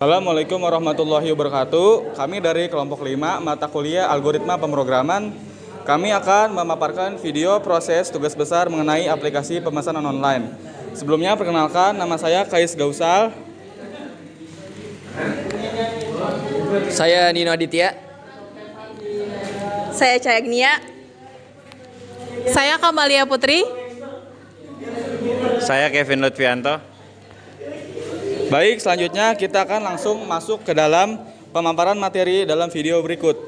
Assalamualaikum warahmatullahi wabarakatuh. Kami dari kelompok 5 mata kuliah Algoritma Pemrograman. Kami akan memaparkan video proses tugas besar mengenai aplikasi pemesanan online. Sebelumnya perkenalkan, nama saya Kais Gausal. Saya Nino Aditya. Saya Cayagnia. Saya Kamalia Putri. Saya Kevin Lutfianto. Baik, selanjutnya kita akan langsung masuk ke dalam pemaparan materi dalam video berikut.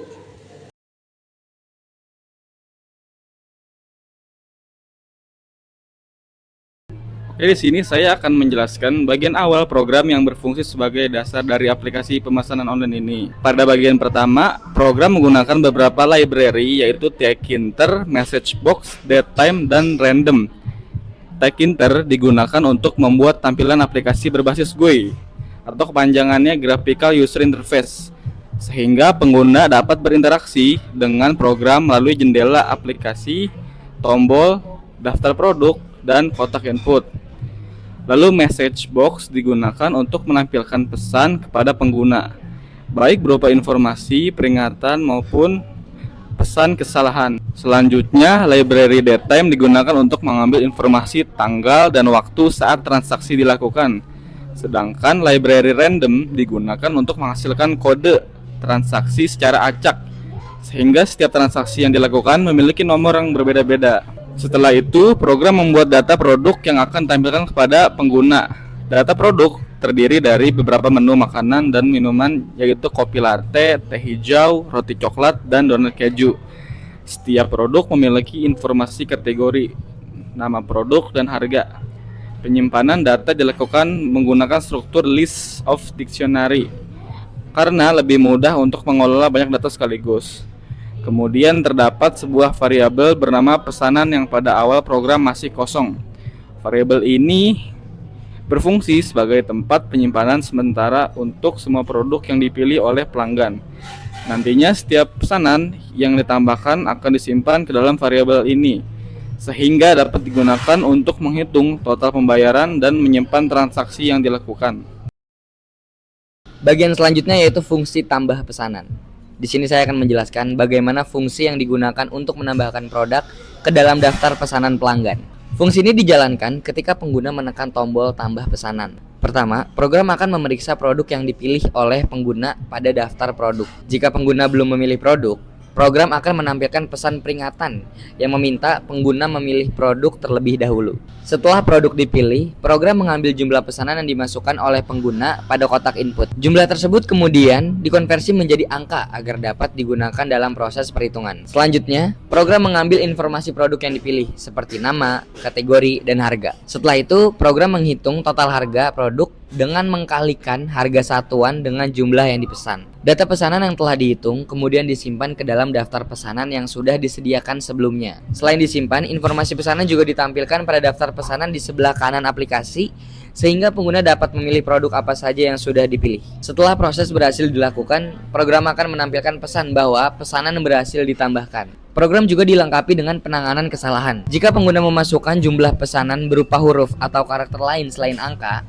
Oke, di sini saya akan menjelaskan bagian awal program yang berfungsi sebagai dasar dari aplikasi pemesanan online ini. Pada bagian pertama, program menggunakan beberapa library yaitu Tkinter, Messagebox, Datetime, dan Random. Tkinter digunakan untuk membuat tampilan aplikasi berbasis GUI atau kepanjangannya Graphical User Interface, sehingga pengguna dapat berinteraksi dengan program melalui jendela aplikasi, tombol, daftar produk, dan kotak input. Lalu Messagebox digunakan untuk menampilkan pesan kepada pengguna, baik berupa informasi, peringatan, maupun pesan kesalahan. Selanjutnya, library Datetime digunakan untuk mengambil informasi tanggal dan waktu saat transaksi dilakukan. Sedangkan library Random digunakan untuk menghasilkan kode transaksi secara acak, sehingga setiap transaksi yang dilakukan memiliki nomor yang berbeda-beda. Setelah itu, program membuat data produk yang akan ditampilkan kepada pengguna. Data produk terdiri dari beberapa menu makanan dan minuman, yaitu kopi latte, teh hijau, roti coklat, dan donat keju. Setiap produk memiliki informasi kategori, nama produk, dan harga. Penyimpanan data dilakukan menggunakan struktur list of dictionary, karena lebih mudah untuk mengelola banyak data sekaligus. Kemudian terdapat sebuah variabel bernama pesanan yang pada awal program masih kosong. Variabel ini berfungsi sebagai tempat penyimpanan sementara untuk semua produk yang dipilih oleh pelanggan. Nantinya setiap pesanan yang ditambahkan akan disimpan ke dalam variabel ini, sehingga dapat digunakan untuk menghitung total pembayaran dan menyimpan transaksi yang dilakukan. Bagian selanjutnya yaitu fungsi tambah pesanan. Di sini saya akan menjelaskan bagaimana fungsi yang digunakan untuk menambahkan produk ke dalam daftar pesanan pelanggan. Fungsi ini dijalankan ketika pengguna menekan tombol tambah pesanan. Pertama, program akan memeriksa produk yang dipilih oleh pengguna pada daftar produk. Jika pengguna belum memilih produk, program akan menampilkan pesan peringatan yang meminta pengguna memilih produk terlebih dahulu. Setelah produk dipilih, program mengambil jumlah pesanan yang dimasukkan oleh pengguna pada kotak input. Jumlah tersebut kemudian dikonversi menjadi angka agar dapat digunakan dalam proses perhitungan. Selanjutnya, program mengambil informasi produk yang dipilih seperti nama, kategori, dan harga. Setelah itu, program menghitung total harga produk dengan mengkalikan harga satuan dengan jumlah yang dipesan. Data pesanan yang telah dihitung kemudian disimpan ke dalam daftar pesanan yang sudah disediakan sebelumnya. Selain disimpan, informasi pesanan juga ditampilkan pada daftar pesanan di sebelah kanan aplikasi, sehingga pengguna dapat memilih produk apa saja yang sudah dipilih. Setelah proses berhasil dilakukan, program akan menampilkan pesan bahwa pesanan berhasil ditambahkan. Program juga dilengkapi dengan penanganan kesalahan. Jika pengguna memasukkan jumlah pesanan berupa huruf atau karakter lain selain angka,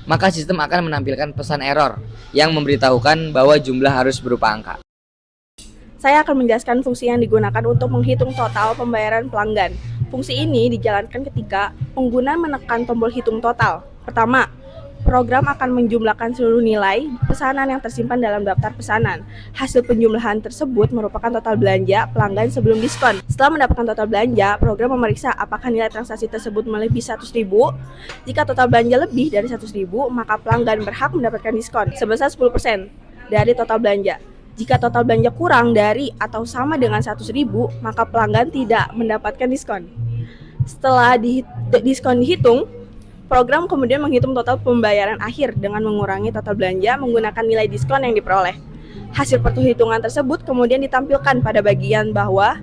maka sistem akan menampilkan pesan error yang memberitahukan bahwa jumlah harus berupa angka. Saya akan menjelaskan fungsi yang digunakan untuk menghitung total pembayaran pelanggan. Fungsi ini dijalankan ketika pengguna menekan tombol hitung total. Pertama, program akan menjumlahkan seluruh nilai pesanan yang tersimpan dalam daftar pesanan. Hasil penjumlahan tersebut merupakan total belanja pelanggan sebelum diskon. Setelah mendapatkan total belanja, program memeriksa apakah nilai transaksi tersebut melebihi 100.000. Jika total belanja lebih dari 100.000, maka pelanggan berhak mendapatkan diskon sebesar 10% dari total belanja. Jika total belanja kurang dari atau sama dengan 100.000, maka pelanggan tidak mendapatkan diskon. Setelah diskon dihitung, program kemudian menghitung total pembayaran akhir dengan mengurangi total belanja menggunakan nilai diskon yang diperoleh. Hasil perhitungan tersebut kemudian ditampilkan pada bagian bawah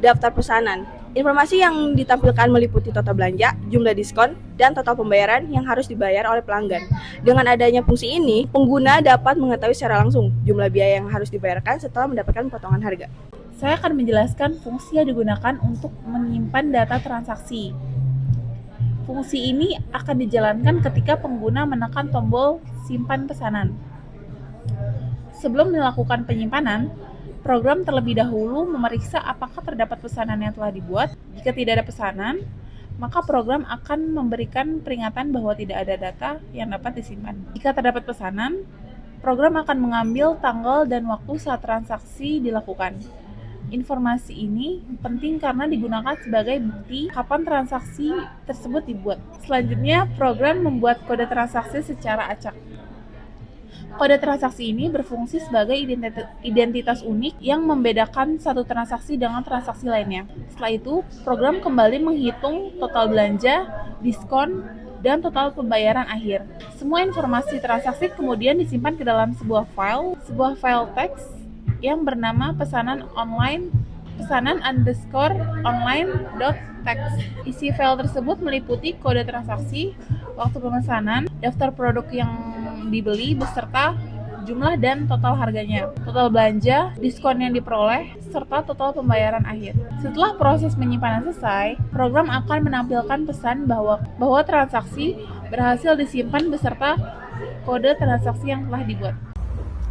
daftar pesanan. Informasi yang ditampilkan meliputi total belanja, jumlah diskon, dan total pembayaran yang harus dibayar oleh pelanggan. Dengan adanya fungsi ini, pengguna dapat mengetahui secara langsung jumlah biaya yang harus dibayarkan setelah mendapatkan potongan harga. Saya akan menjelaskan fungsi yang digunakan untuk menyimpan data transaksi. Fungsi ini akan dijalankan ketika pengguna menekan tombol simpan pesanan. Sebelum melakukan penyimpanan, program terlebih dahulu memeriksa apakah terdapat pesanan yang telah dibuat. Jika tidak ada pesanan, maka program akan memberikan peringatan bahwa tidak ada data yang dapat disimpan. Jika terdapat pesanan, program akan mengambil tanggal dan waktu saat transaksi dilakukan. Informasi ini penting karena digunakan sebagai bukti kapan transaksi tersebut dibuat. Selanjutnya, program membuat kode transaksi secara acak. Kode transaksi ini berfungsi sebagai identitas unik yang membedakan satu transaksi dengan transaksi lainnya. Setelah itu, program kembali menghitung total belanja, diskon, dan total pembayaran akhir. Semua informasi transaksi kemudian disimpan ke dalam sebuah file teks yang bernama pesanan_online.txt. Isi file tersebut meliputi kode transaksi, waktu pemesanan, daftar produk yang dibeli beserta jumlah dan total harganya, total belanja, diskon yang diperoleh, serta total pembayaran akhir. Setelah proses penyimpanan selesai, program akan menampilkan pesan bahwa transaksi berhasil disimpan beserta kode transaksi yang telah dibuat.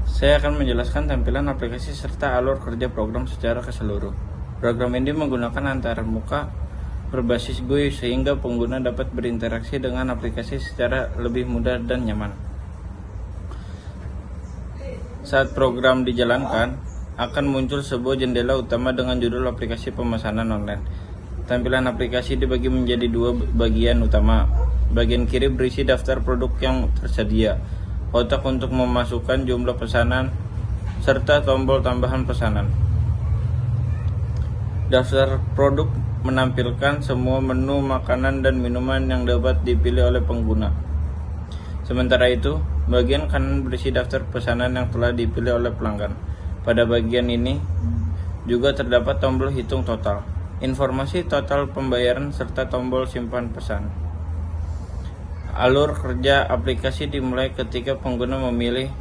Saya akan menjelaskan tampilan aplikasi serta alur kerja program secara keseluruhan. Program ini menggunakan antarmuka berbasis GUI sehingga pengguna dapat berinteraksi dengan aplikasi secara lebih mudah dan nyaman. Saat program dijalankan, akan muncul sebuah jendela utama dengan judul aplikasi pemesanan online. Tampilan aplikasi dibagi menjadi dua bagian utama. Bagian kiri berisi daftar produk yang tersedia, kotak untuk memasukkan jumlah pesanan, serta tombol tambahan pesanan. Daftar produk menampilkan semua menu makanan dan minuman yang dapat dipilih oleh pengguna. Sementara itu, bagian kanan berisi daftar pesanan yang telah dipilih oleh pelanggan. Pada bagian ini juga terdapat tombol hitung total, informasi total pembayaran serta tombol simpan pesan. Alur kerja aplikasi dimulai ketika pengguna memilih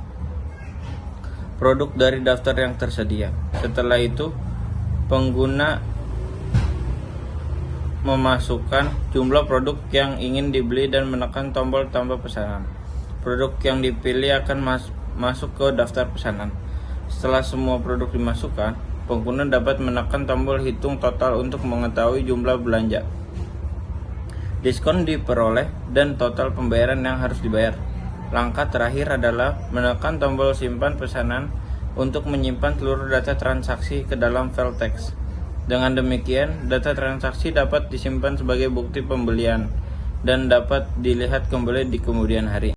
produk dari daftar yang tersedia. Setelah itu, pengguna memasukkan jumlah produk yang ingin dibeli dan menekan tombol tambah pesanan. Produk yang dipilih akan masuk ke daftar pesanan. Setelah semua produk dimasukkan, pengguna dapat menekan tombol hitung total untuk mengetahui jumlah belanja, diskon diperoleh, dan total pembayaran yang harus dibayar. Langkah terakhir adalah menekan tombol simpan pesanan untuk menyimpan seluruh data transaksi ke dalam file teks. Dengan demikian, data transaksi dapat disimpan sebagai bukti pembelian dan dapat dilihat kembali di kemudian hari.